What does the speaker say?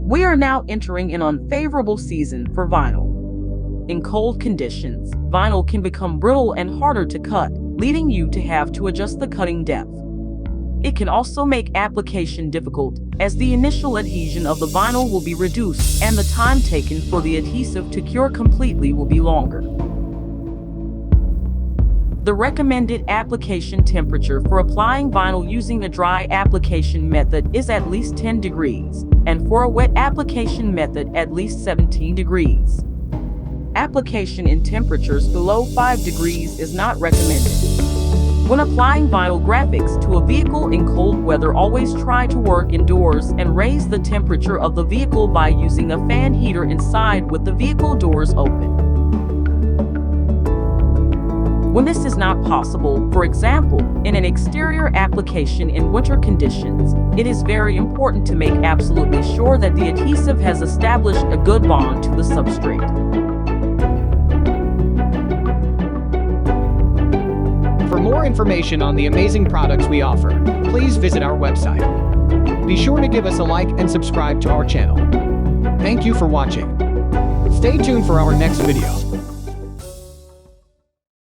We are now entering an unfavorable season for vinyl. In cold conditions, vinyl can become brittle and harder to cut, leading you to have to adjust the cutting depth. It can also make application difficult, as the initial adhesion of the vinyl will be reduced and the time taken for the adhesive to cure completely will be longer. The recommended application temperature for applying vinyl using the dry application method is at least 10 degrees, and for a wet application method at least 17 degrees. Application in temperatures below 5 degrees is not recommended. When applying vinyl graphics to a vehicle in cold weather, always try to work indoors and raise the temperature of the vehicle by using a fan heater inside with the vehicle doors open. When this is not possible, for example, in an exterior application in winter conditions, it is very important to make absolutely sure that the adhesive has established a good bond to the substrate. For more information on the amazing products we offer, please visit our website. Be sure to give us a like and subscribe to our channel. Thank you for watching. Stay tuned for our next video.